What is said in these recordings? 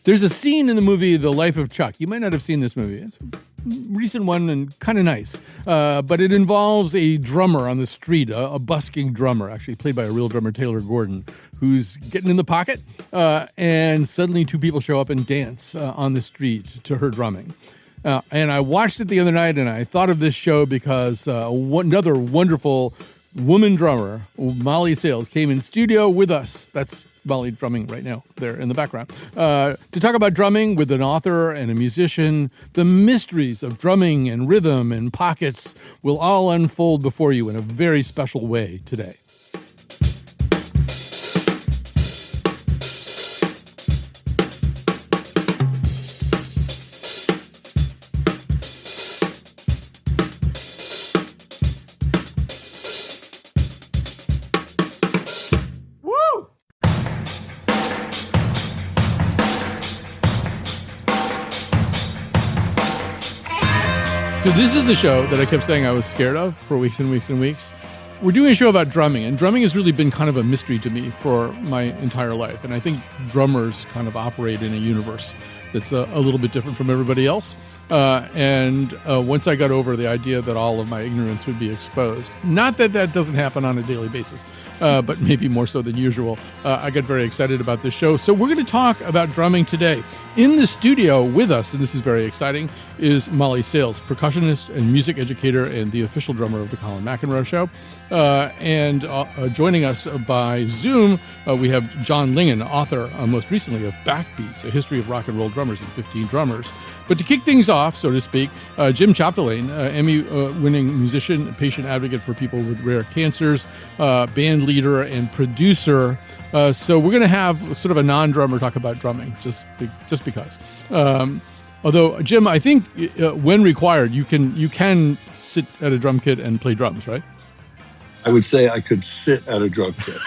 There's a scene in the movie The Life of Chuck. You might not have seen this movie. It's a recent one and kind of nice. But it involves a drummer on the street, a busking drummer, actually played by a real drummer, Taylor Gordon, who's getting in the pocket. And suddenly two people show up and dance on the street to her drumming. And I watched it the other night, and I thought of this show because another wonderful woman drummer, Molly Sayles, came in studio with us. That's Molly drumming right now there in the background, to talk about drumming with an author and a musician. The mysteries of drumming and rhythm and pockets will all unfold before you in a very special way today. So this is the show that I kept saying I was scared of for weeks and weeks and weeks. We're doing a show about drumming, and drumming has really been kind of a mystery to me for my entire life. And I think drummers kind of operate in a universe that's a little bit different from everybody else. And once I got over the idea that all of my ignorance would be exposed, not that that doesn't happen on a daily basis, but maybe more so than usual, I got very excited about this show. So we're going to talk about drumming today. In the studio with us, and this is very exciting, is Molly Sayles, percussionist and music educator and the official drummer of the Colin McEnroe Show. And joining us by Zoom, we have John Lingen, author, most recently, of Backbeats, A History of Rock and Roll Drummers and 15 Drummers. But to kick things off, so to speak, Jim Chapdelaine, Emmy-winning musician, patient advocate for people with rare cancers, band leader and producer. So we're going to have sort of a non-drummer talk about drumming, just because. Although, Jim, I think when required, you can sit at a drum kit and play drums, right? I would say I could sit at a drum kit.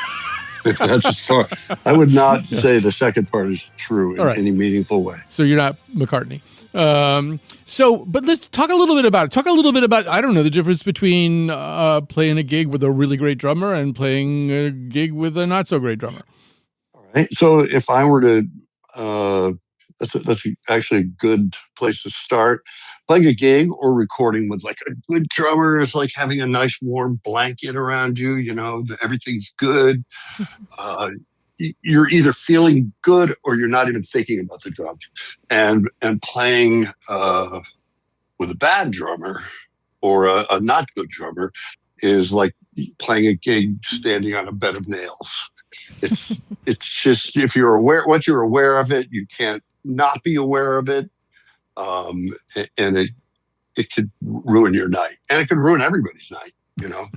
That's far. I would not say the second part is true in any meaningful way. So you're not McCartney. But let's talk a little bit about it. Talk a little bit about, I don't know, the difference between playing a gig with a really great drummer and playing a gig with a not so great drummer. All right. So if I were to, that's actually a good place to start. Playing a gig or recording with like a good drummer is like having a nice warm blanket around you. You know, everything's good. You're either feeling good or you're not even thinking about the drums. And playing with a bad drummer or a not good drummer is like playing a gig standing on a bed of nails. It's just, if you're aware, once you're aware of it, you can't not be aware of it. And it could ruin your night, and it could ruin everybody's night, you know?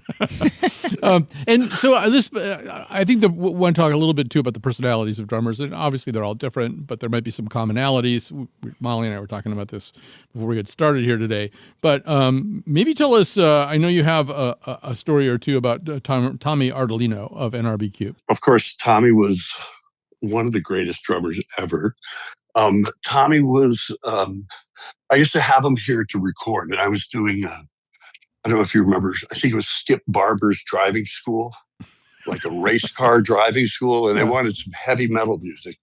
And so I think that we want to talk a little bit too about the personalities of drummers, and obviously they're all different, but there might be some commonalities. Molly and I were talking about this before we get started here today, but maybe tell us, I know you have a story or two about Tommy Ardolino of NRBQ. Of course, Tommy was one of the greatest drummers ever. Tommy was, I used to have him here to record, and I was doing, I don't know if you remember, I think it was Skip Barber's driving school, like a race car driving school, and they wanted some heavy metal music.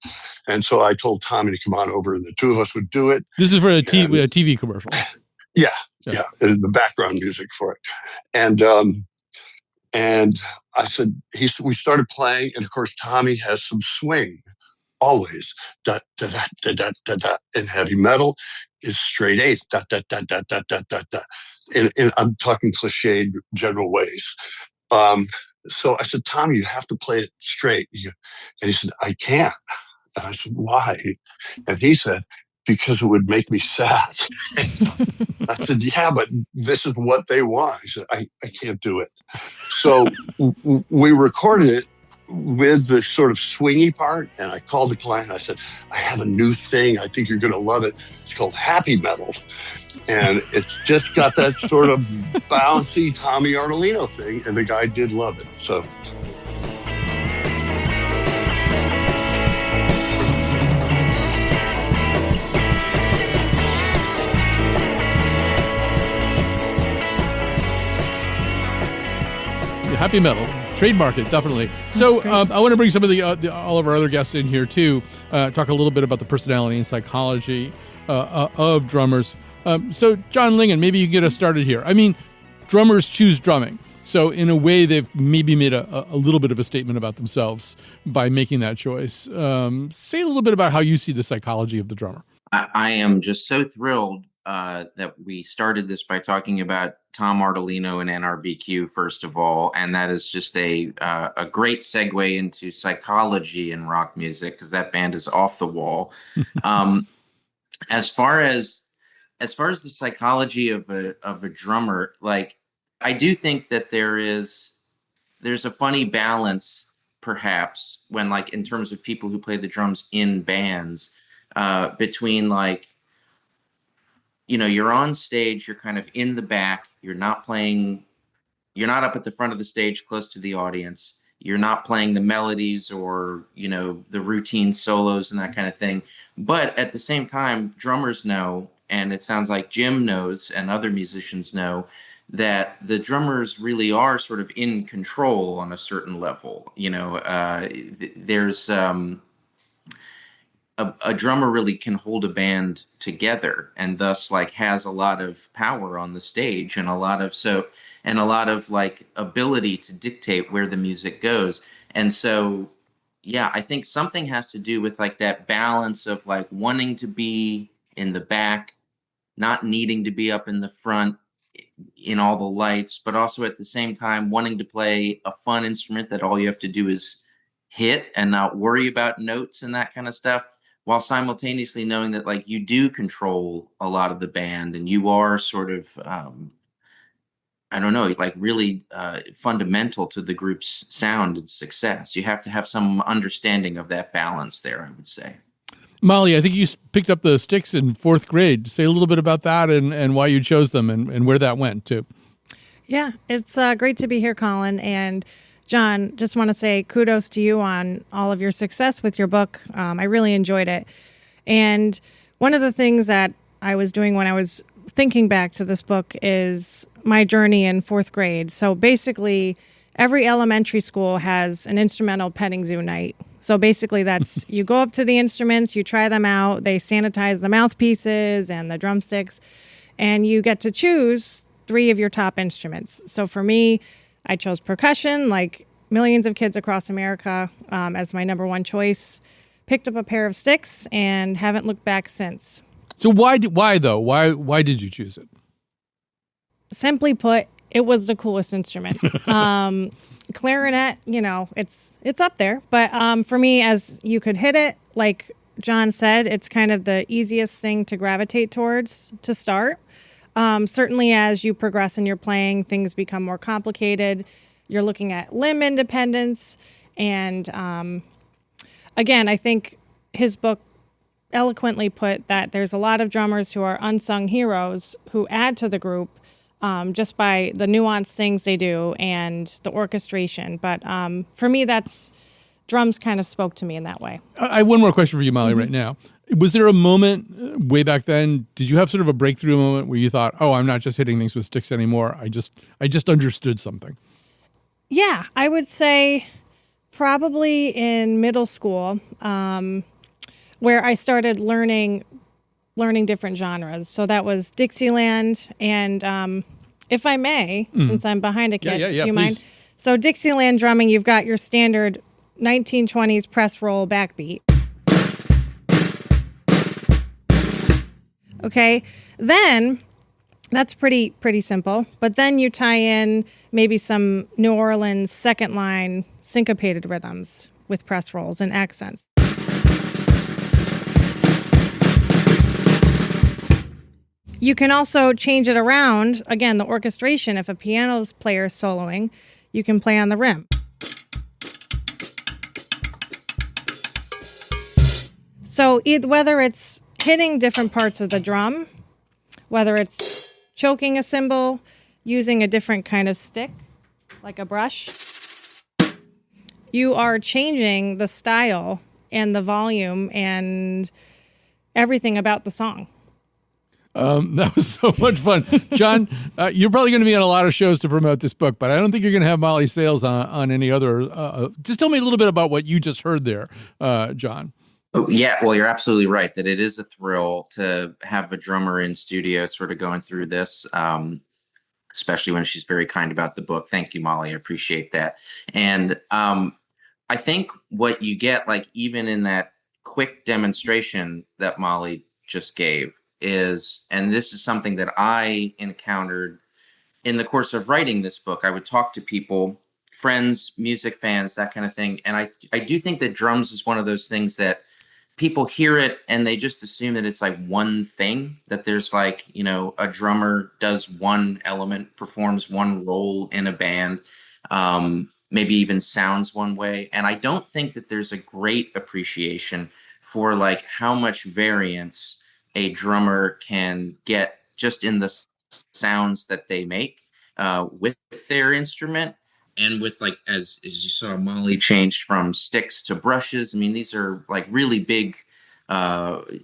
And so I told Tommy to come on over, and the two of us would do it. This is for a TV commercial. Yeah, and the background music for it. And I said, we started playing, and of course, Tommy has some swing. Always, da da da da da da da. And heavy metal is straight eighth, da da da da da da da da. And I'm talking cliched general ways. So I said, Tommy, you have to play it straight. And he said, I can't. And I said, why? And he said, because it would make me sad. I said, yeah, but this is what they want. He said, I can't do it. So we recorded it with the sort of swingy part, and I called the client. I said, I have a new thing. I think you're going to love it. It's called happy metal. And it's just got that sort of bouncy Tommy Ardolino thing, and the guy did love it. So happy metal. Trademark it, definitely. So I want to bring some of all of our other guests in here too. Talk a little bit about the personality and psychology of drummers. So John Lingen, maybe you can get us started here. I mean, drummers choose drumming. So in a way, they've maybe made a little bit of a statement about themselves by making that choice. Say a little bit about how you see the psychology of the drummer. I am just so thrilled that we started this by talking about Tom Ardolino and NRBQ, first of all. And that is just a great segue into psychology in rock music, because that band is off the wall. As far as the psychology of a drummer, like, I do think that there's a funny balance, perhaps, when, like, in terms of people who play the drums in bands, between, like, you know, you're on stage, you're kind of in the back, you're not up at the front of the stage close to the audience, you're not playing the melodies or, you know, the routine solos and that kind of thing. But at the same time, drummers know, and it sounds like Jim knows and other musicians know, that the drummers really are sort of in control on a certain level. You know, there's a drummer really can hold a band together, and thus, like, has a lot of power on the stage and a lot of like ability to dictate where the music goes. And so, yeah, I think something has to do with, like, that balance of, like, wanting to be in the back, not needing to be up in the front in all the lights, but also at the same time wanting to play a fun instrument that all you have to do is hit and not worry about notes and that kind of stuff, while simultaneously knowing that, like, you do control a lot of the band and you are sort of, I don't know, like, really fundamental to the group's sound and success. You have to have some understanding of that balance there, I would say. Molly, I think you picked up the sticks in fourth grade. Say a little bit about that and why you chose them and where that went, too. Yeah, it's great to be here, Colin. And John, just want to say kudos to you on all of your success with your book. I really enjoyed it. And one of the things that I was doing when I was thinking back to this book is my journey in fourth grade. So basically, every elementary school has an instrumental petting zoo night. So basically that's, you go up to the instruments, you try them out, they sanitize the mouthpieces and the drumsticks, and you get to choose 3 of your top instruments. So for me, I chose percussion, like millions of kids across America, as my number one choice. Picked up a pair of sticks and haven't looked back since. So why though? Why did you choose it? Simply put, it was the coolest instrument. Clarinet, you know, it's up there. But for me, as you could hit it, like John said, it's kind of the easiest thing to gravitate towards to start. Certainly as you progress in your playing, things become more complicated. You're looking at limb independence. And again, I think his book eloquently put that there's a lot of drummers who are unsung heroes who add to the group just by the nuanced things they do and the orchestration. But for me, drums kind of spoke to me in that way. I have one more question for you, Molly, right now. Was there a moment way back then, did you have sort of a breakthrough moment where you thought, oh, I'm not just hitting things with sticks anymore, I just understood something? Yeah, I would say probably in middle school, where I started learning different genres. So that was Dixieland and, if I may, since I'm behind a kid, do you mind? So Dixieland drumming, you've got your standard 1920s press roll backbeat. Okay, then that's pretty simple. But then you tie in maybe some New Orleans second line syncopated rhythms with press rolls and accents. You can also change it around. Again, the orchestration, if a piano player is soloing, you can play on the rim. So whether it's hitting different parts of the drum, whether it's choking a cymbal, using a different kind of stick, like a brush, you are changing the style and the volume and everything about the song. That was so much fun. John, you're probably going to be on a lot of shows to promote this book, but I don't think you're going to have Molly Sayles on any other. Just tell me a little bit about what you just heard there, John. Oh, yeah, well, you're absolutely right that it is a thrill to have a drummer in studio sort of going through this, especially when she's very kind about the book. Thank you, Molly. I appreciate that. And I think what you get, like even in that quick demonstration that Molly just gave is, and this is something that I encountered in the course of writing this book. I would talk to people, friends, music fans, that kind of thing. And I do think that drums is one of those things that people hear it and they just assume that it's like one thing, that there's like, you know, a drummer does one element, performs one role in a band, maybe even sounds one way. And I don't think that there's a great appreciation for like how much variance a drummer can get just in the sounds that they make with their instrument. And with like, as you saw, Molly changed from sticks to brushes. I mean, these are like really big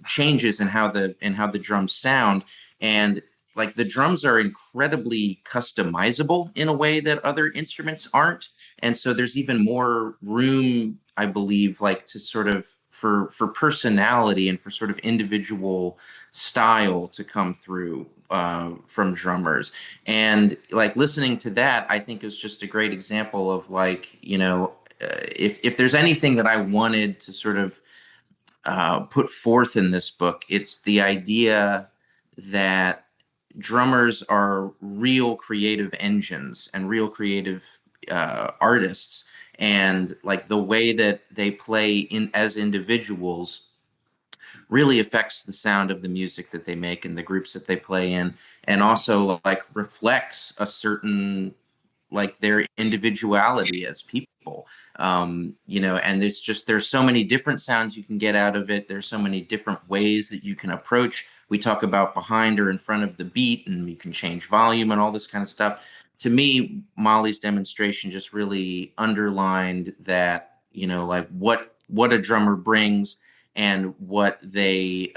changes in how the drums sound. And like the drums are incredibly customizable in a way that other instruments aren't. And so there's even more room, I believe, like to sort of for personality and for sort of individual style to come through from drummers. And like listening to that, I think is just a great example of like, you know, if there's anything that I wanted to sort of put forth in this book, it's the idea that drummers are real creative engines and real creative artists. And like the way that they play in as individuals really affects the sound of the music that they make and the groups that they play in, and also like reflects a certain like their individuality as people. You know, and there's so many different sounds you can get out of it. There's so many different ways that you can approach. We talk about behind or in front of the beat, and you can change volume and all this kind of stuff. To me, Molly's demonstration just really underlined that, you know, like what a drummer brings and what they,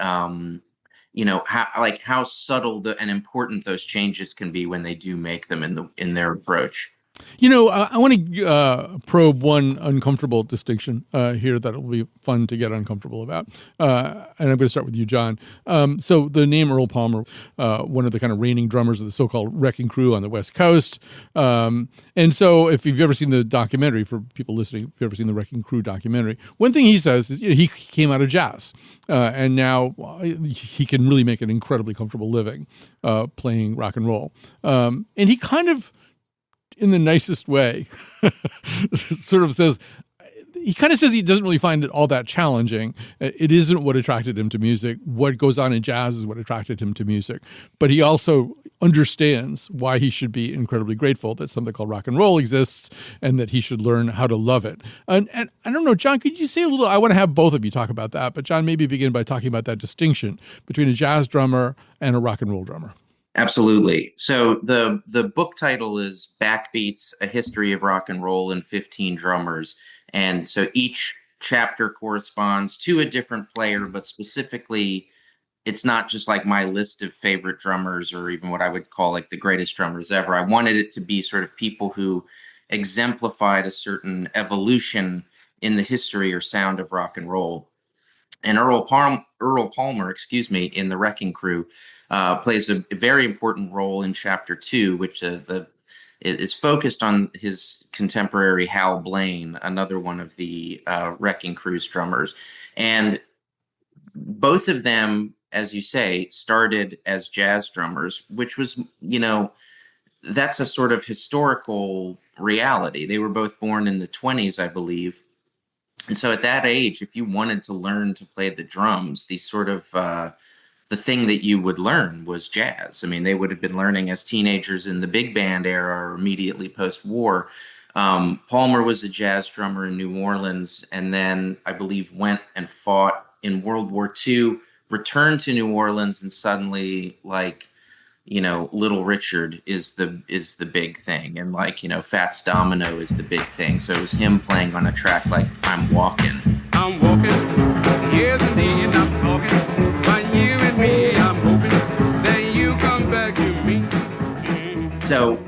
you know, how subtle and important those changes can be when they do make them in their approach. You know, I want to probe one uncomfortable distinction here that will be fun to get uncomfortable about. And I'm going to start with you, John. So the name Earl Palmer, one of the kind of reigning drummers of the so-called Wrecking Crew on the West Coast. And so if you've ever seen the documentary, for people listening, if you've ever seen the Wrecking Crew documentary, one thing he says is, you know, he came out of jazz. And now he can really make an incredibly comfortable living playing rock and roll. And he kind of, in the nicest way, sort of says, he kind of says he doesn't really find it all that challenging. It isn't what attracted him to music. What goes on in jazz is what attracted him to music. But he also understands why he should be incredibly grateful that something called rock and roll exists and that he should learn how to love it. And I don't know, John, could you say a little, I want to have both of you talk about that, but John, maybe begin by talking about that distinction between a jazz drummer and a rock and roll drummer. Absolutely. So the book title is Backbeats, A History of Rock and Roll and 15 Drummers. And so each chapter corresponds to a different player, but specifically, it's not just like my list of favorite drummers or even what I would call like the greatest drummers ever. I wanted it to be sort of people who exemplified a certain evolution in the history or sound of rock and roll. And Earl Palmer, in the Wrecking Crew, plays a very important role in Chapter 2, which is focused on his contemporary Hal Blaine, another one of the Wrecking Crew's drummers. And both of them, as you say, started as jazz drummers, which was, you know, that's a sort of historical reality. They were both born in the 1920s, I believe. And so at that age, if you wanted to learn to play the drums, the sort of the thing that you would learn was jazz. I mean, they would have been learning as teenagers in the big band era or immediately post-war. Palmer was a jazz drummer in New Orleans, and then I believe went and fought in World War II, returned to New Orleans, and suddenly, like, you know, Little Richard is the big thing, and like, you know, Fats Domino is the big thing. So it was him playing on a track like I'm Walking. I'm walking, years indeed, I'm talking, by you and me, I'm hoping that So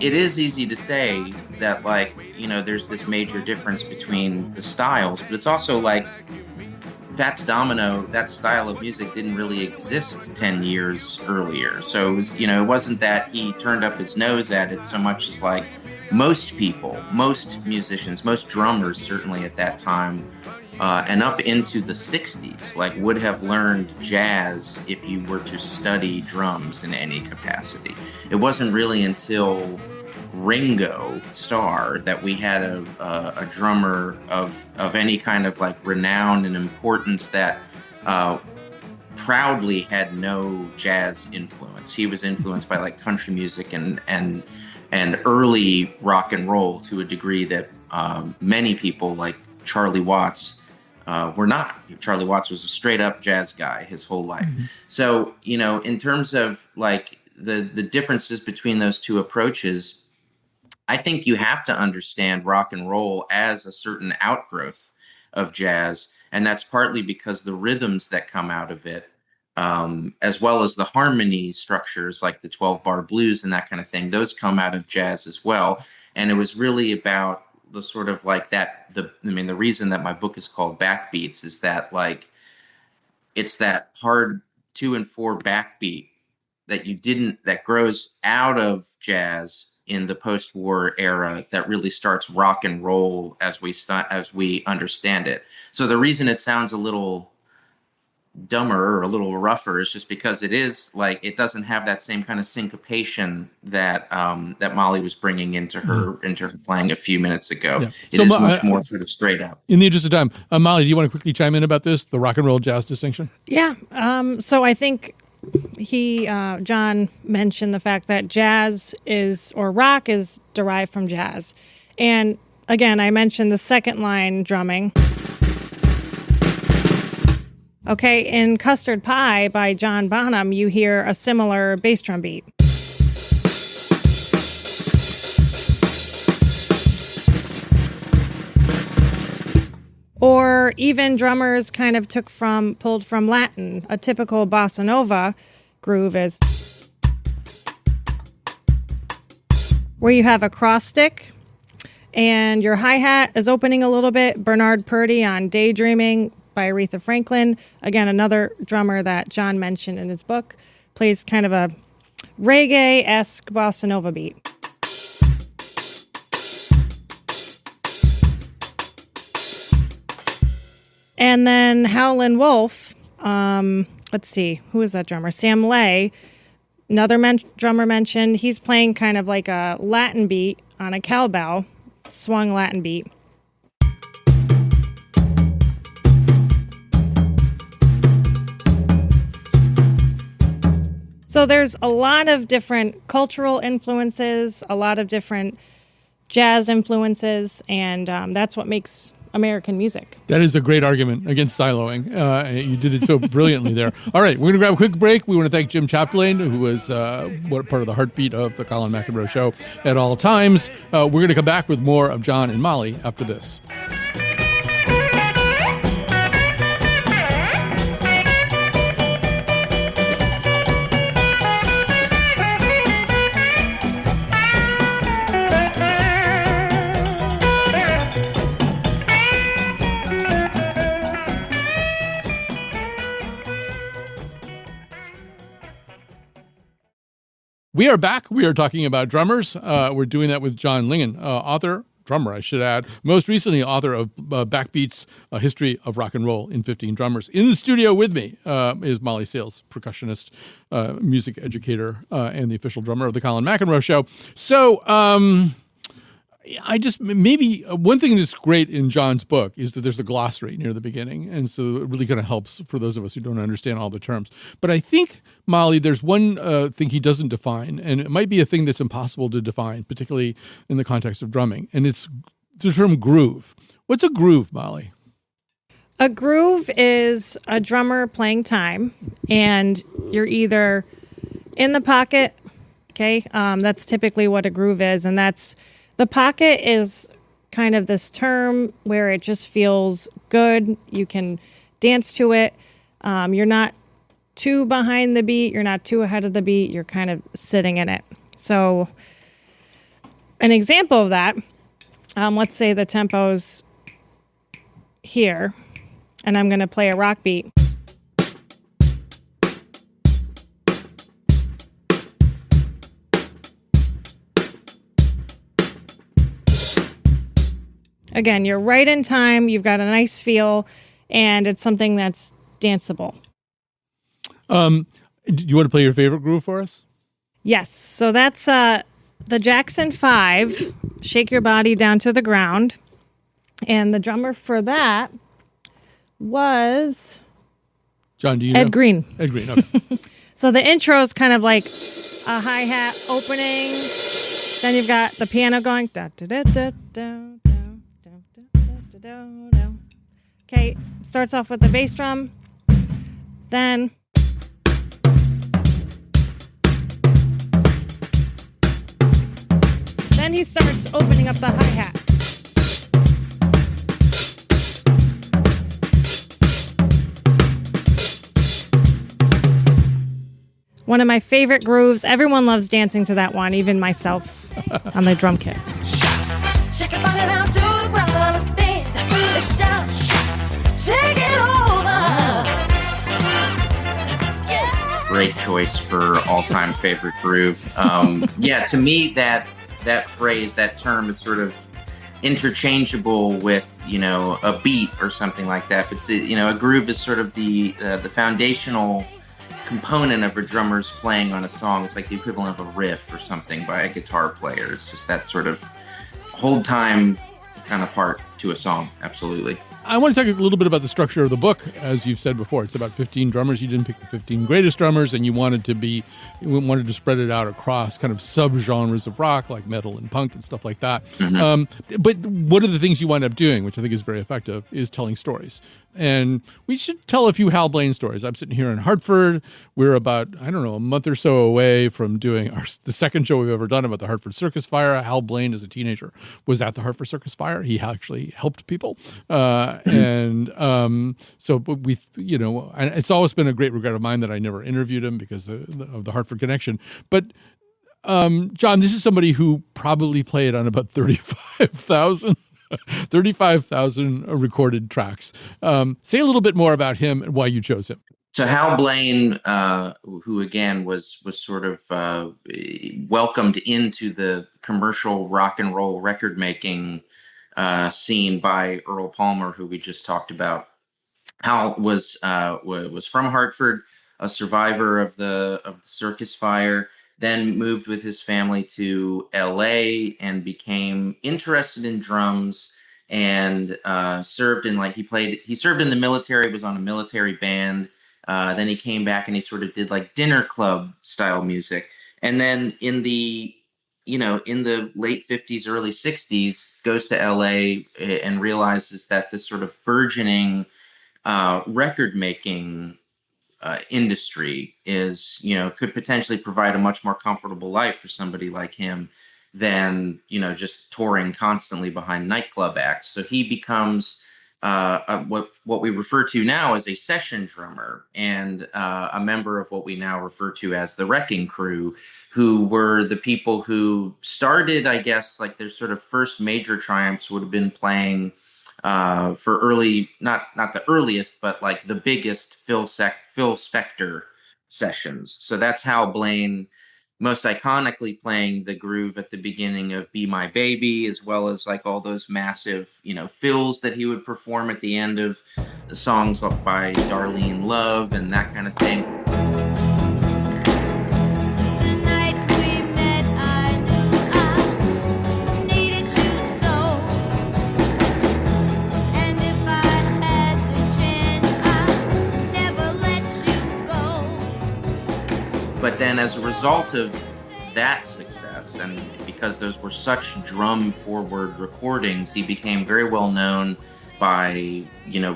it is easy to say that, like, there's this major difference between the styles, but it's also like Fats Domino, that style of music didn't really exist 10 years earlier. So it was, it wasn't that he turned up his nose at it so much as like most people, most musicians, most drummers, certainly at that time, and up into the 60s, like would have learned jazz if you were to study drums in any capacity. It wasn't really until Ringo, Starr, that we had a drummer of any kind of like renown and importance that proudly had no jazz influence. He was influenced by like country music and early rock and roll to a degree that many people like Charlie Watts were not. Charlie Watts was a straight up jazz guy his whole life. Mm-hmm. So, in terms of like the differences between those two approaches, I think you have to understand rock and roll as a certain outgrowth of jazz. And that's partly because the rhythms that come out of it, as well as the harmony structures like the 12-bar blues and that kind of thing, those come out of jazz as well. And it was really about the sort of like that, the reason that my book is called Backbeats is that like, it's that hard 2 and 4 backbeat that grows out of jazz in the post-war era that really starts rock and roll as we understand it. So the reason it sounds a little dumber or a little rougher is just because it is like it doesn't have that same kind of syncopation that that Molly was bringing into her playing a few minutes ago. Yeah. It is much more sort of straight up. In the interest of time, Molly, do you want to quickly chime in about this, the rock and roll jazz distinction? Yeah. So I think John mentioned the fact that jazz rock is derived from jazz. And again, I mentioned the second line drumming. Okay, in Custard Pie by John Bonham, you hear a similar bass drum beat. Or even drummers kind of pulled from Latin. A typical bossa nova groove is where you have a cross stick and your hi-hat is opening a little bit. Bernard Purdie on Daydreaming by Aretha Franklin. Again, another drummer that John mentioned in his book, plays kind of a reggae-esque bossa nova beat. And then Howlin' Wolf, let's see, who is that drummer? Sam Lay, another drummer mentioned. He's playing kind of like a Latin beat on a cowbell, swung Latin beat. So there's a lot of different cultural influences, a lot of different jazz influences, and that's what makes American music. That is a great argument against siloing. You did it so brilliantly there. All right, we're going to grab a quick break. We want to thank Jim Chapdelaine, who was part of the heartbeat of the Colin McEnroe Show at all times. We're going to come back with more of John and Molly after this. We are back. We are talking about drummers. We're doing that with John Lingen, drummer, I should add. Most recently, author of Backbeats, A History of Rock and Roll in 15 Drummers. In the studio with me is Molly Sayles, percussionist, music educator, and the official drummer of the Colin McEnroe Show. So maybe one thing that's great in John's book is that there's a glossary near the beginning. And so it really kind of helps for those of us who don't understand all the terms. But I think, Molly, there's one thing he doesn't define, and it might be a thing that's impossible to define, particularly in the context of drumming. And it's the term groove. What's a groove, Molly? A groove is a drummer playing time, and you're either in the pocket, okay? That's typically what a groove is, and the pocket is kind of this term where it just feels good. You can dance to it. You're not too behind the beat. You're not too ahead of the beat. You're kind of sitting in it. So an example of that, let's say the tempo's here, and I'm going to play a rock beat. Again, you're right in time, you've got a nice feel, and it's something that's danceable. Do you want to play your favorite groove for us? Yes. So that's the Jackson 5, Shake Your Body Down to the Ground. And the drummer for that was John, do you know? Ed Green. Ed Green, okay. So the intro is kind of like a hi-hat opening. Then you've got the piano going. Da, da, da, da, da, da, da, da, da, da. Okay, starts off with the bass drum. Then he starts opening up the hi-hat. One of my favorite grooves. Everyone loves dancing to that one, even myself on the drum kit. Shake your body down to the ground and dance. Let's jump. Take it over. Yeah. Great choice for all-time favorite groove. Yeah, to me, that phrase, that term is sort of interchangeable with, a beat or something like that. If it's, a groove is sort of the foundational component of a drummer's playing on a song. It's like the equivalent of a riff or something by a guitar player. It's just that sort of hold time kind of part to a song. Absolutely. I want to talk a little bit about the structure of the book. As you've said before, it's about 15 drummers. You didn't pick the 15 greatest drummers, and you wanted to spread it out across kind of subgenres of rock, like metal and punk and stuff like that. Mm-hmm. But one of the things you wind up doing, which I think is very effective, is telling stories. And we should tell a few Hal Blaine stories. I'm sitting here in Hartford. We're about, a month or so away from doing the second show we've ever done about the Hartford Circus Fire. Hal Blaine, as a teenager, was at the Hartford Circus Fire. He actually helped people. So we, it's always been a great regret of mine that I never interviewed him because of the Hartford connection. But John, this is somebody who probably played on about 35,000 recorded tracks. Say a little bit more about him and why you chose him. So Hal Blaine, who again was sort of welcomed into the commercial rock and roll record making scene by Earl Palmer, who we just talked about. Hal was from Hartford, a survivor of the circus fire. Then moved with his family to L.A. and became interested in drums and served in he served in the military, was on a military band. Then he came back and he sort of did like dinner club style music. And then in the late 50s, early 60s, goes to L.A. and realizes that this sort of burgeoning record making industry is, could potentially provide a much more comfortable life for somebody like him than, just touring constantly behind nightclub acts. So he becomes what we refer to now as a session drummer and a member of what we now refer to as the Wrecking Crew, who were the people who started, I guess, like their sort of first major triumphs would have been playing for early, not the earliest, but like the biggest Phil Spector sessions. So that's Hal Blaine most iconically playing the groove at the beginning of Be My Baby, as well as like all those massive, fills that he would perform at the end of the songs by Darlene Love and that kind of thing. But then as a result of that success, and because those were such drum-forward recordings, he became very well known by,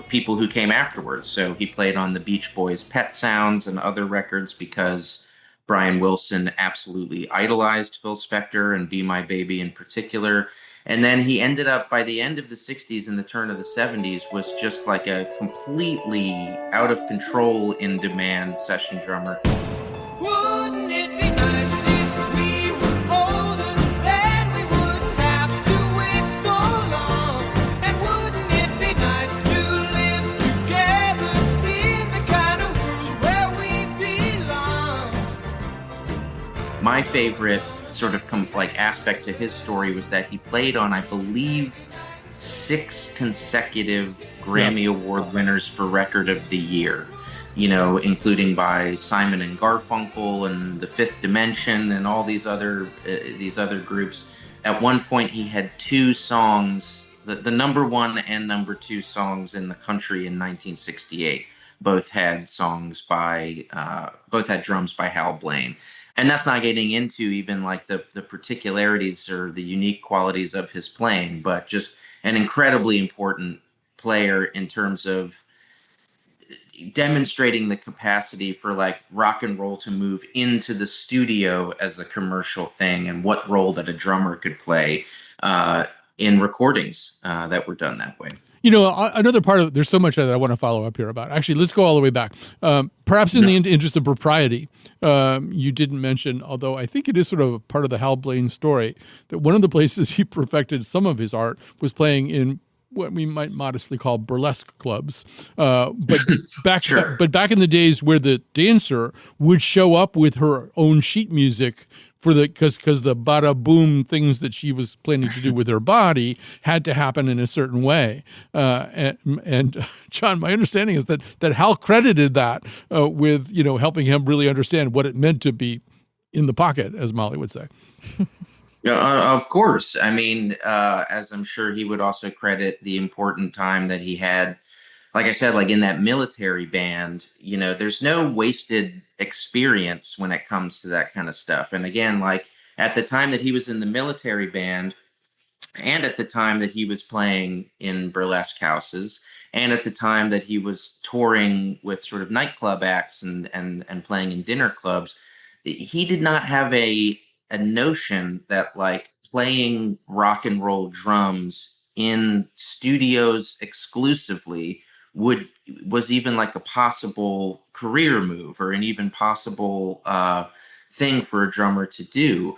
people who came afterwards. So he played on the Beach Boys' Pet Sounds and other records because Brian Wilson absolutely idolized Phil Spector and Be My Baby in particular. And then he ended up, by the end of the 60s and the turn of the 70s, was just like a completely out of control, in demand session drummer. Wouldn't it be nice if we were older, then we would my favorite sort of aspect to his story was that he played on, I believe, 6 consecutive Grammy Award winners for Record of the Year, including by Simon and Garfunkel and The Fifth Dimension and all these other groups. At one point, he had 2 songs, the number 1 and number 2 songs in the country in 1968. Both had drums by Hal Blaine. And that's not getting into even like the particularities or the unique qualities of his playing, but just an incredibly important player in terms of demonstrating the capacity for like rock and roll to move into the studio as a commercial thing, and what role that a drummer could play in recordings that were done that way. Another part of there's so much that I want to follow up here about. Actually, let's go all the way back. Perhaps in the interest of propriety, you didn't mention, although I think it is sort of a part of the Hal Blaine story, that one of the places he perfected some of his art was playing in what we might modestly call burlesque clubs. But back in the days where the dancer would show up with her own sheet music because the bada boom things that she was planning to do with her body had to happen in a certain way. And John, my understanding is that Hal credited that with helping him really understand what it meant to be in the pocket, as Molly would say. Yeah, of course. I mean, as I'm sure he would also credit the important time that he had, like I said, like in that military band, there's no wasted experience when it comes to that kind of stuff. And again, like at the time that he was in the military band, and at the time that he was playing in burlesque houses, and at the time that he was touring with sort of nightclub acts and playing in dinner clubs, he did not have a notion that like playing rock and roll drums in studios exclusively was even like a possible career move or an even possible thing for a drummer to do.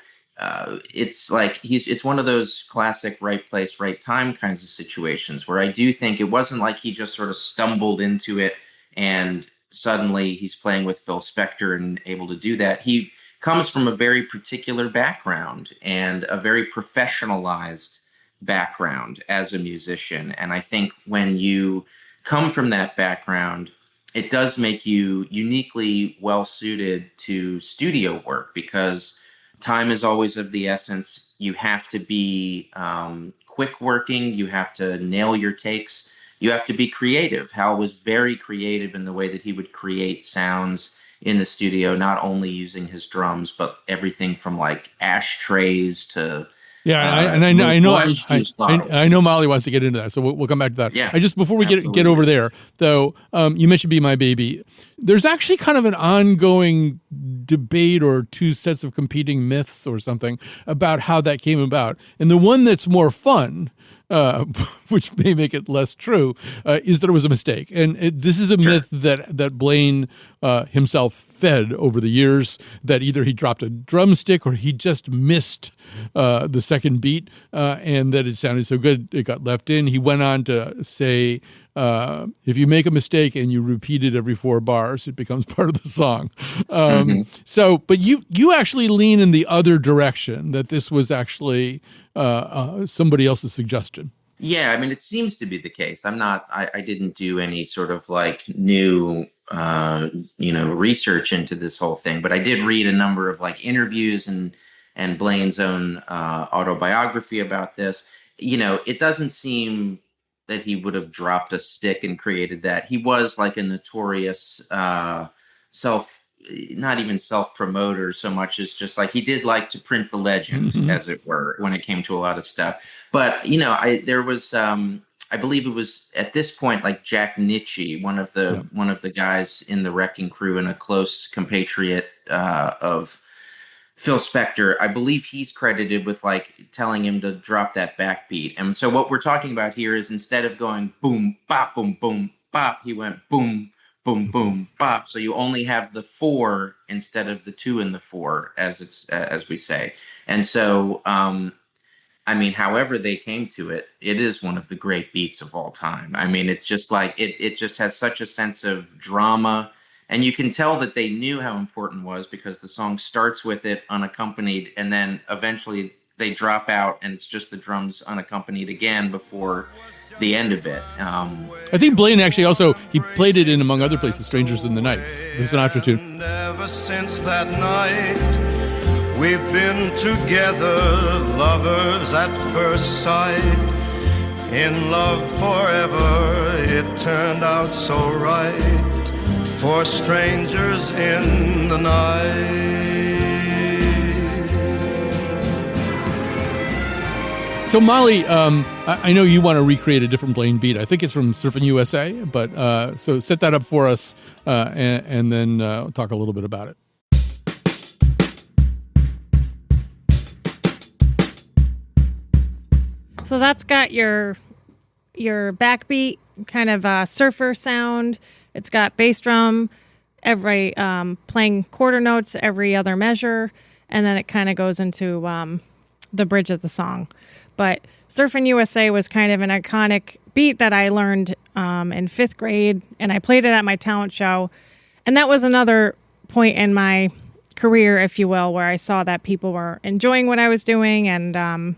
It's like it's one of those classic right place, right time kinds of situations where I do think it wasn't like he just sort of stumbled into it and suddenly he's playing with Phil Spector and able to do that. He comes from a very particular background and a very professionalized background as a musician. And I think when you come from that background, it does make you uniquely well suited to studio work because time is always of the essence. You have to be quick working. You have to nail your takes. You have to be creative. Hal was very creative in the way that he would create sounds in the studio, not only using his drums, but everything from like ashtrays to I know Molly wants to get into that, so we'll come back to that. Yeah, I just before we get over there, though, you mentioned "Be My Baby." There's actually kind of an ongoing debate or 2 sets of competing myths or something about how that came about, and the one that's more fun, which may make it less true, is that it was a mistake. And this is a myth that Blaine himself fed over the years, that either he dropped a drumstick or he just missed the second beat, and that it sounded so good it got left in. He went on to say, if you make a mistake and you repeat it every 4 bars, it becomes part of the song. So, but you actually lean in the other direction, that this was actually somebody else's suggestion. Yeah, I mean, it seems to be the case. I didn't do any sort of like new, research into this whole thing, but I did read a number of like interviews and Blaine's own autobiography about this. It doesn't seem that he would have dropped a stick and created that. He was like a notorious not even self-promoter so much as just like he did like to print the legend, as it were, when it came to a lot of stuff. But there was I believe it was at this point like Jack Nitzsche, one of the guys in the Wrecking Crew and a close compatriot of Phil Spector. I believe he's credited with like telling him to drop that backbeat. And so what we're talking about here is instead of going boom bop boom boom bop, he went boom boom boom bop. So you only have the 4 instead of the 2 and the 4, as we say. And so I mean, however they came to it, it is one of the great beats of all time. I mean, it's just like it just has such a sense of drama And you can tell that they knew how important it was because the song starts with it unaccompanied, and then eventually they drop out and it's just the drums unaccompanied again before the end of it. I think Blaine actually also, he played it in, among other places, Strangers in the Night, the Sinatra tune. And ever since that night, we've been together, lovers at first sight. In love forever, it turned out so right, for strangers in the night. So Molly, I know you want to recreate a different Blaine beat. I think it's from Surfin' USA, but so set that up for us and then talk a little bit about it. So that's got your backbeat kind of surfer sound. It's got bass drum, every playing quarter notes every other measure, and then it kind of goes into the bridge of the song. But Surfin' USA was kind of an iconic beat that I learned in fifth grade, and I played it at my talent show. And that was another point in my career, if you will, where I saw that people were enjoying what I was doing, and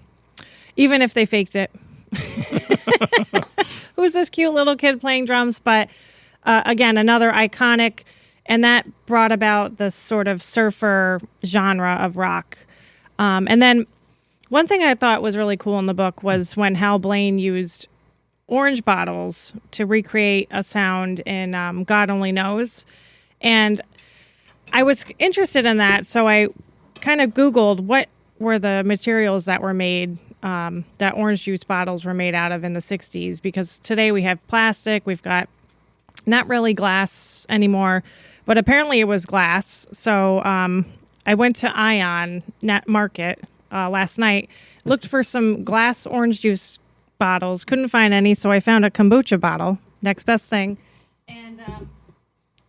even if they faked it. Who's this cute little kid playing drums? But again, another iconic, and that brought about this sort of surfer genre of rock. And then one thing I thought was really cool in the book was when Hal Blaine used orange bottles to recreate a sound in God Only Knows. And I was interested in that, so I kind of Googled what were the materials that were made, that orange juice bottles were made out of in the 60s, because today we have plastic, we've got not really glass anymore, but apparently it was glass. So I went to Ion Net Market last night, looked for some glass orange juice bottles, couldn't find any, so I found a kombucha bottle, next best thing, and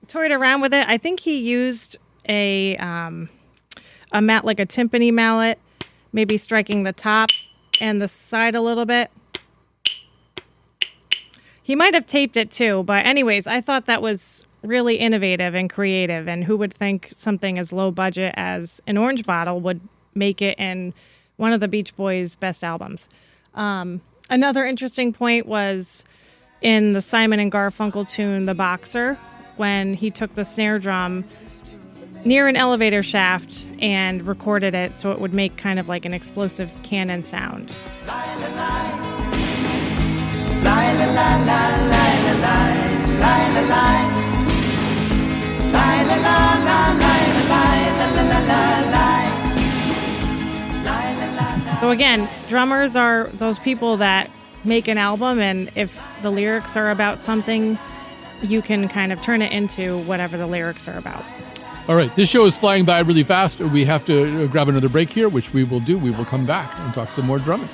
toyed around with it. I think he used a mat, like a timpani mallet, maybe striking the top and the side a little bit. He might have taped it too, but anyways, I thought that was really innovative and creative, and who would think something as low budget as an orange bottle would make it in one of the Beach Boys' best albums. Another interesting point was in the Simon and Garfunkel tune, The Boxer, when he took the snare drum near an elevator shaft and recorded it so it would make kind of like an explosive cannon sound. So again, drummers are those people that make an album, and if the lyrics are about something, you can kind of turn it into whatever the lyrics are about. All right, this show is flying by really fast. We have to grab another break here, which we will do. We will come back and talk some more drumming.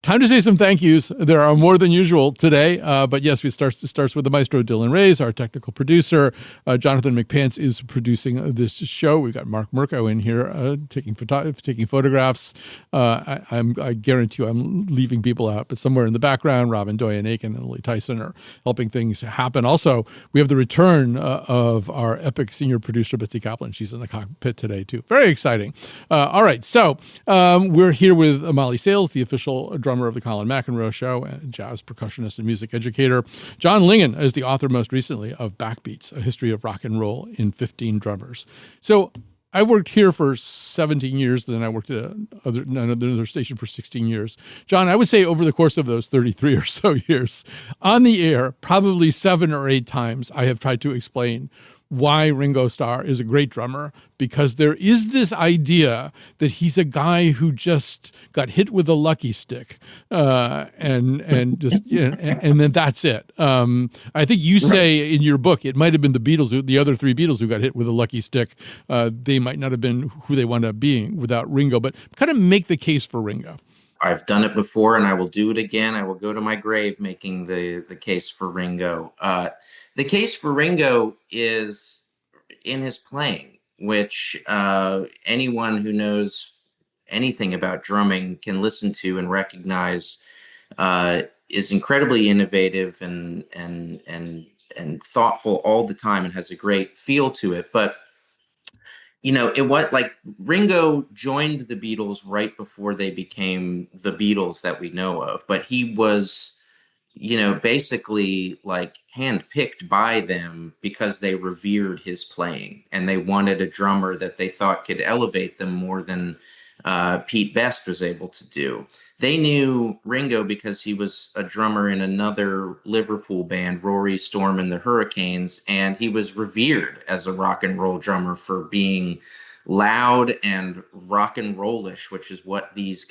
Time to say some thank yous. There are more than usual today, but yes, it starts with the maestro Dylan Reyes, our technical producer. Jonathan McPants is producing this show. We've got Mark Mirko in here taking photographs. I guarantee you I'm leaving people out, but somewhere in the background, Robin Doyen-Aiken and Lily Tyson are helping things happen. Also, we have the return of our epic senior producer, Betsy Kaplan. She's in the cockpit today, too. Very exciting. All right, so we're here with Molly Sayles, the official drummer of the Colin McEnroe Show, and jazz percussionist and music educator. John Lingen is the author most recently of Backbeats, A History of Rock and Roll in 15 Drummers. So I worked here for 17 years, then I worked at another station for 16 years. John, I would say over the course of those 33 or so years, on the air, probably 7 or 8 times, I have tried to explain why Ringo Starr is a great drummer, because there is this idea that he's a guy who just got hit with a lucky stick, and just and then that's it. I think you say in your book it might have been the Beatles, the other three Beatles, who got hit with a lucky stick. They might not have been who they wound up being without Ringo, but kind of make the case for Ringo. I've done it before, and I will do it again. I will go to my grave making the case for Ringo. The case for Ringo is in his playing, which anyone who knows anything about drumming can listen to and recognize is incredibly innovative and thoughtful all the time, and has a great feel to it. But Ringo joined the Beatles right before they became the Beatles that we know of, but he was, basically like handpicked by them because they revered his playing, and they wanted a drummer that they thought could elevate them more than Pete Best was able to do. They knew Ringo because he was a drummer in another Liverpool band, Rory Storm and the Hurricanes, and he was revered as a rock and roll drummer for being loud and rock and rollish, which is what these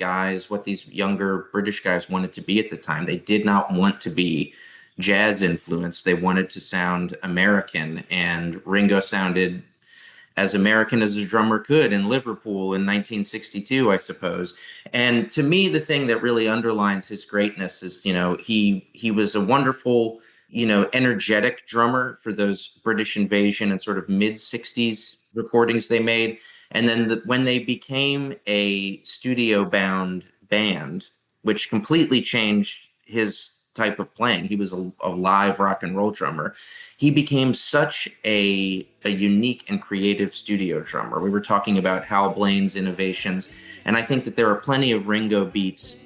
younger British guys wanted to be at the time. They did not want to be jazz influenced. They wanted to sound American, and Ringo sounded as American as a drummer could in Liverpool in 1962, I suppose. And to me, the thing that really underlines his greatness is, he was a wonderful, energetic drummer for those British Invasion and sort of mid-60s recordings they made. And then when they became a studio-bound band, which completely changed his type of playing, he was a live rock and roll drummer. He became such a unique and creative studio drummer. We were talking about Hal Blaine's innovations, and I think that there are plenty of Ringo beats.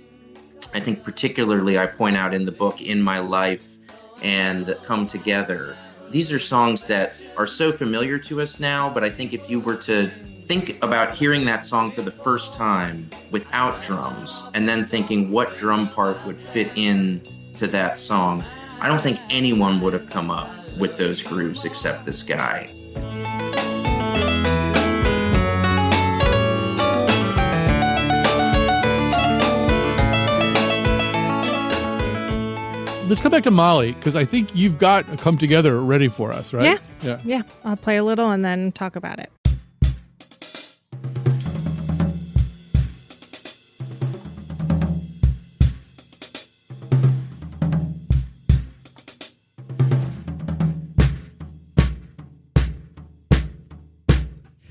I think particularly I point out in the book In My Life and Come Together. These are songs that are so familiar to us now, but I think if you were to think about hearing that song for the first time without drums, and then thinking what drum part would fit in to that song, I don't think anyone would have come up with those grooves except this guy. Let's come back to Molly, because I think you've got a Come Together ready for us, right? Yeah. I'll play a little and then talk about it.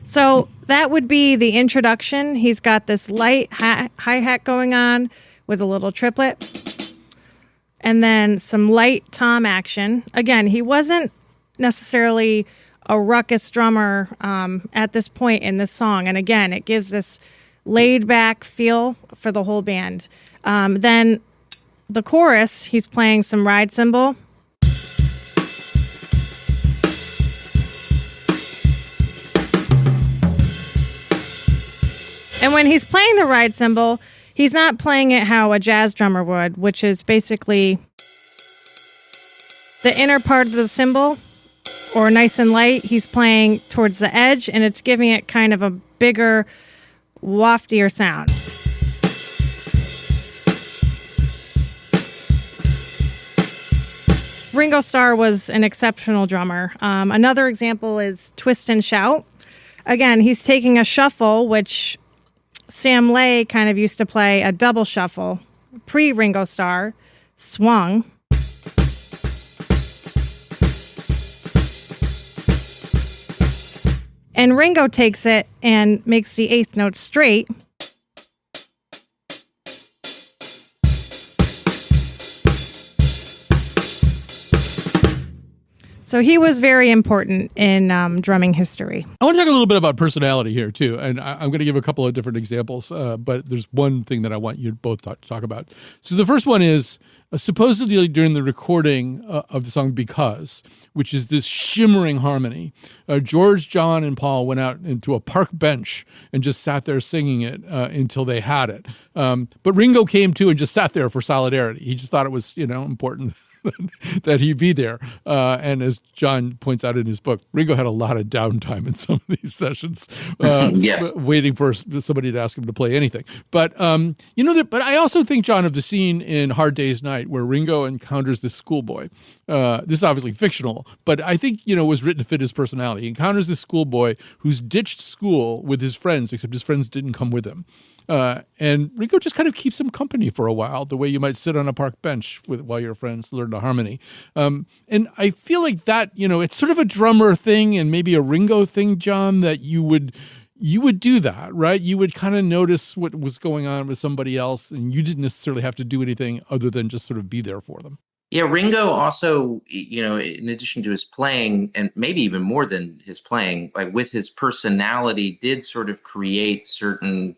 So that would be the introduction. He's got this light hi-hat going on with a little triplet, and then some light tom action. Again, he wasn't necessarily a ruckus drummer at this point in this song. And again, it gives this laid-back feel for the whole band. Then the chorus, he's playing some ride cymbal. And when he's playing the ride cymbal, he's not playing it how a jazz drummer would, which is basically the inner part of the cymbal, or nice and light. He's playing towards the edge, and it's giving it kind of a bigger, waftier sound. Ringo Starr was an exceptional drummer. Another example is Twist and Shout. Again, he's taking a shuffle, which Sam Lay kind of used to play a double shuffle, pre-Ringo Starr, swung. And Ringo takes it and makes the eighth note straight. So he was very important in drumming history. I want to talk a little bit about personality here, too. And I'm going to give a couple of different examples, but there's one thing that I want you both to talk about. So the first one is supposedly during the recording of the song Because, which is this shimmering harmony, George, John, and Paul went out into a park bench and just sat there singing it until they had it. But Ringo came too and just sat there for solidarity. He just thought it was, important. that he be there. And as John points out in his book, Ringo had a lot of downtime in some of these sessions, Yes. waiting for somebody to ask him to play anything. But but I also think, John, of the scene in Hard Day's Night where Ringo encounters this schoolboy. This is obviously fictional, but I think was written to fit his personality. He encounters this schoolboy who's ditched school with his friends, except his friends didn't come with him. And Ringo just kind of keeps him company for a while, the way you might sit on a park bench while your friends learn to harmony. And I feel like that, it's sort of a drummer thing and maybe a Ringo thing, John, that you would do that, right? You would kind of notice what was going on with somebody else, and you didn't necessarily have to do anything other than just sort of be there for them. Yeah, Ringo also, in addition to his playing, and maybe even more than his playing, like with his personality, did sort of create certain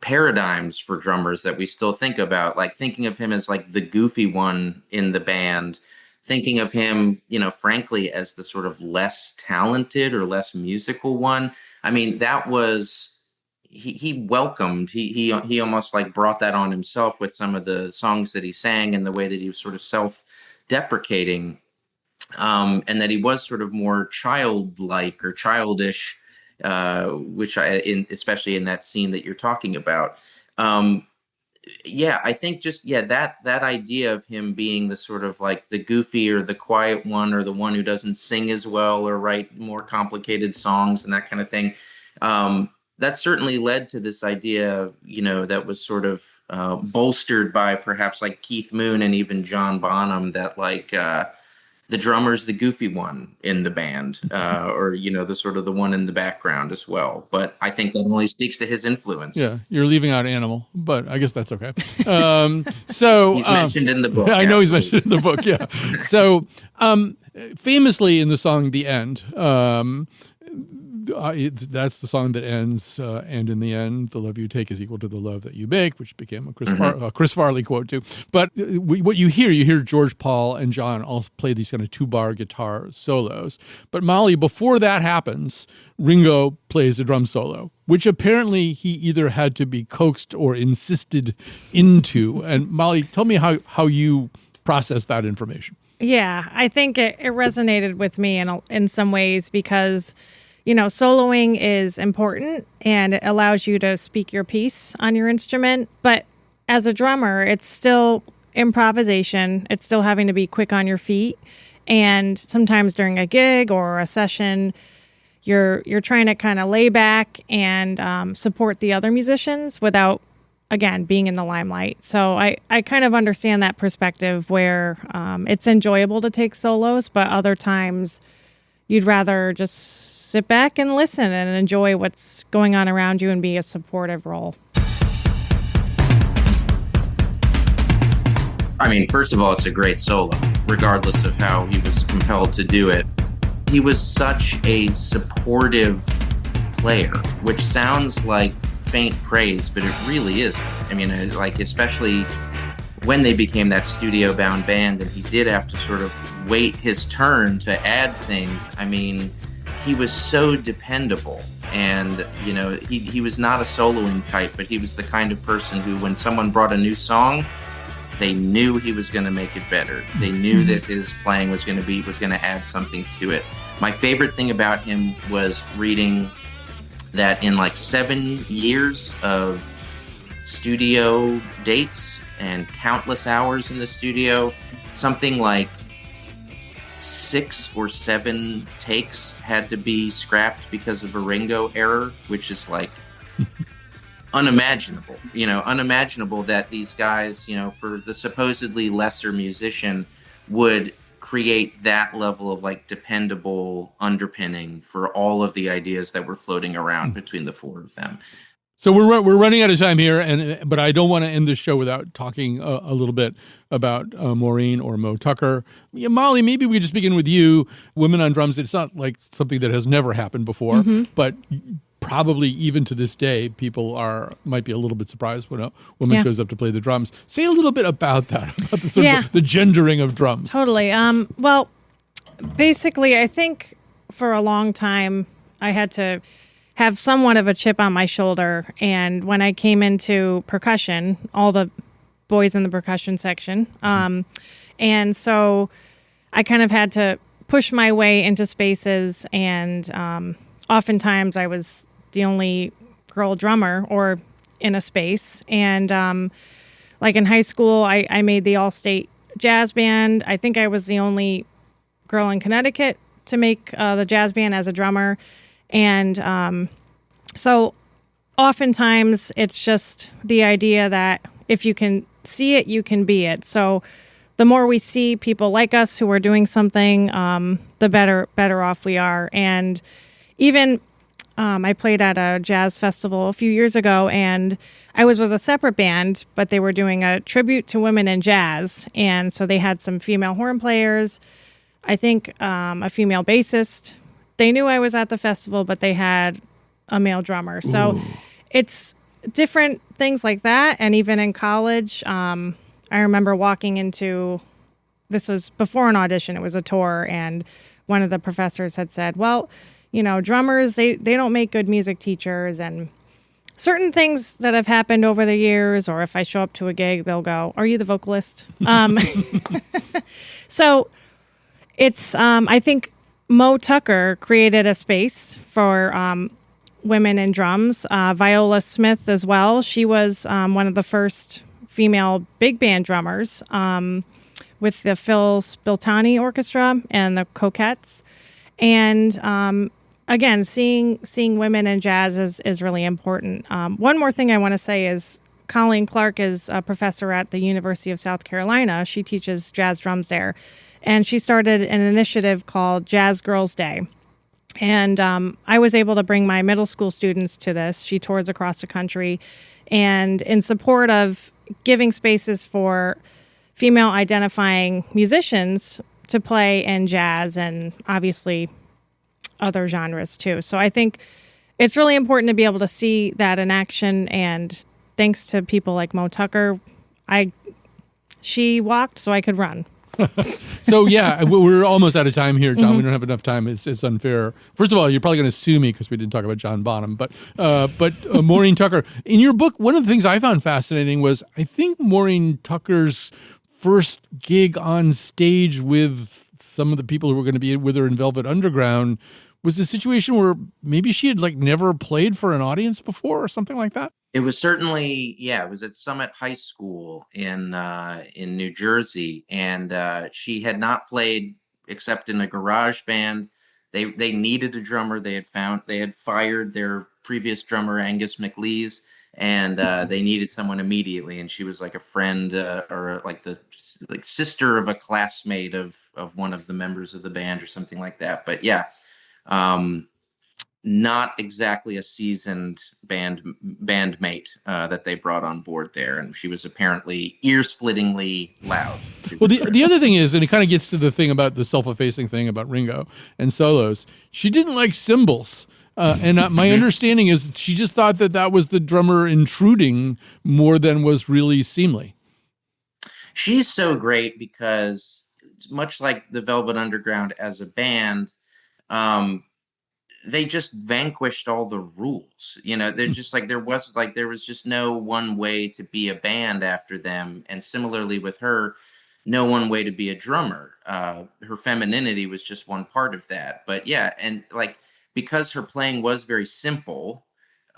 paradigms for drummers that we still think about, like thinking of him as like the goofy one in the band, thinking of him, frankly, as the sort of less talented or less musical one. I mean, that was, he welcomed, he almost like brought that on himself with some of the songs that he sang and the way that he was sort of self-deprecating, and that he was sort of more childlike or childish, which especially in that scene that you're talking about. I think just, that idea of him being the sort of like the goofy or the quiet one or the one who doesn't sing as well or write more complicated songs and that kind of thing. That certainly led to this idea, that was sort of bolstered by perhaps like Keith Moon and even John Bonham, that like the drummer's the goofy one in the band, or, the sort of the one in the background as well. But I think that only speaks to his influence. Yeah, you're leaving out Animal, but I guess that's okay. So he's mentioned in the book. I know he's mentioned in the book, yeah. So famously in the song The End, that's the song that ends, and in the end, the love you take is equal to the love that you make, which became a Chris Farley quote too. But what you hear George, Paul, and John all play these kind of two-bar guitar solos. But Molly, before that happens, Ringo plays a drum solo, which apparently he either had to be coaxed or insisted into. And Molly, tell me how you process that information. Yeah, I think it resonated with me in some ways because soloing is important and it allows you to speak your piece on your instrument. But as a drummer, it's still improvisation. It's still having to be quick on your feet. And sometimes during a gig or a session, you're trying to kind of lay back and support the other musicians without, again, being in the limelight. So I kind of understand that perspective where it's enjoyable to take solos, but other times you'd rather just sit back and listen and enjoy what's going on around you and be a supportive role. I mean, first of all, it's a great solo, regardless of how he was compelled to do it. He was such a supportive player, which sounds like faint praise, but it really is. I mean, like, especially when they became that studio-bound band and he did have to sort of wait his turn to add things. I mean, he was so dependable, and he was not a soloing type, but he was the kind of person who, when someone brought a new song, they knew he was going to make it better. They knew that his playing was going to add something to it. My favorite thing about him was reading that in like 7 years of studio dates and countless hours in the studio, something like 6 or 7 takes had to be scrapped because of a Ringo error, which is like unimaginable. Unimaginable that these guys, for the supposedly lesser musician, would create that level of like dependable underpinning for all of the ideas that were floating around between the four of them. So we're running out of time here, but I don't want to end this show without talking a little bit about Maureen or Mo Tucker. Yeah, Molly, maybe we just begin with you. Women on drums. It's not like something that has never happened before, but probably even to this day, people might be a little bit surprised when a woman shows up to play the drums. Say a little bit about that, about the sort of the gendering of drums. Totally. Well, basically, I think for a long time I had to have somewhat of a chip on my shoulder. And when I came into percussion, all the boys in the percussion section, And so I kind of had to push my way into spaces, and oftentimes I was the only girl drummer or in a space. And like in high school, I made the all-state jazz band. I think I was the only girl in Connecticut to make the jazz band as a drummer. And so oftentimes it's just the idea that if you can see it, you can be it. So the more we see people like us who are doing something, the better off we are. And even I played at a jazz festival a few years ago, and I was with a separate band, but they were doing a tribute to women in jazz. And so they had some female horn players, I think a female bassist. They knew I was at the festival, but they had a male drummer. So it's different things like that. And even in college, I remember walking into, this was before an audition, it was a tour, and one of the professors had said, well, you know, drummers, they don't make good music teachers, and certain things that have happened over the years, or if I show up to a gig, they'll go, are you the vocalist? So it's, I think Mo Tucker created a space for women in drums. Viola Smith as well. She was one of the first female big band drummers with the Phil Spiltani Orchestra and the Coquettes. And again, seeing women in jazz is really important. One more thing I want to say is Colleen Clark is a professor at the University of South Carolina. She teaches jazz drums there. And she started an initiative called Jazz Girls Day. And I was able to bring my middle school students to this. She tours across the country. And in support of giving spaces for female identifying musicians to play in jazz and obviously other genres too. So I think it's really important to be able to see that in action. And thanks to people like Mo Tucker, she walked so I could run. So yeah, we're almost out of time here, John. We don't have enough time. It's unfair. First of all, you're probably going to sue me because we didn't talk about John Bonham. But Maureen Tucker, in your book, one of the things I found fascinating was I think Maureen Tucker's first gig on stage with some of the people who were going to be with her in Velvet Underground was a situation where maybe she had like never played for an audience before or something like that. It was certainly, it was at Summit High School in New Jersey, and she had not played except in a garage band. They needed a drummer. They had fired their previous drummer Angus McLeese, and they needed someone immediately. And she was like a friend or like the sister of a classmate of one of the members of the band or something like that. But yeah. Not exactly a seasoned bandmate that they brought on board there, and she was apparently ear-splittingly loud. Well, the other thing is, and it kind of gets to the thing about the self-effacing thing about Ringo and solos, she didn't like cymbals. And my understanding is she just thought that was the drummer intruding more than was really seemly. She's so great because, much like the Velvet Underground as a band, they just vanquished all the rules. You know, they're just like, there was just no one way to be a band after them. And similarly with her, no one way to be a drummer. Her femininity was just one part of that. But yeah, and like, because her playing was very simple,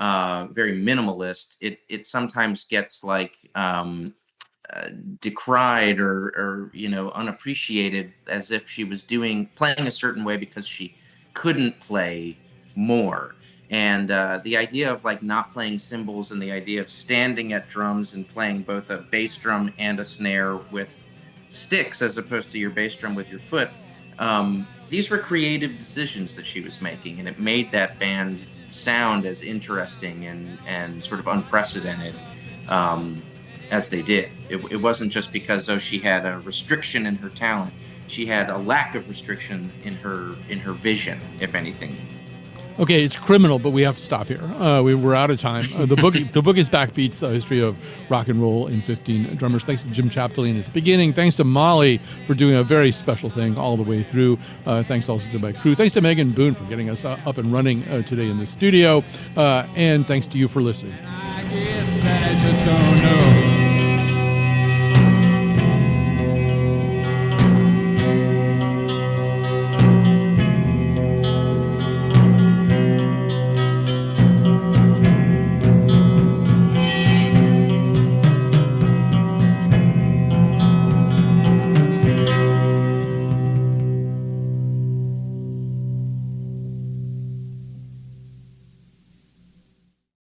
very minimalist, it sometimes gets like decried or unappreciated, as if she was playing a certain way because she couldn't play more. And the idea of like not playing cymbals and the idea of standing at drums and playing both a bass drum and a snare with sticks as opposed to your bass drum with your foot, these were creative decisions that she was making, and it made that band sound as interesting and sort of unprecedented as they did. It wasn't just because she had a restriction in her talent. She had a lack of restrictions in her vision, if anything. Okay, it's criminal, but we have to stop here. We're out of time. The book is Backbeats, a history of rock and roll in 15 drummers. Thanks to Jim Chapdelaine at the beginning. Thanks to Molly for doing a very special thing all the way through. Thanks also to my crew. Thanks to Maegn Boone for getting us up and running today in the studio. And thanks to you for listening. I guess that I just don't know.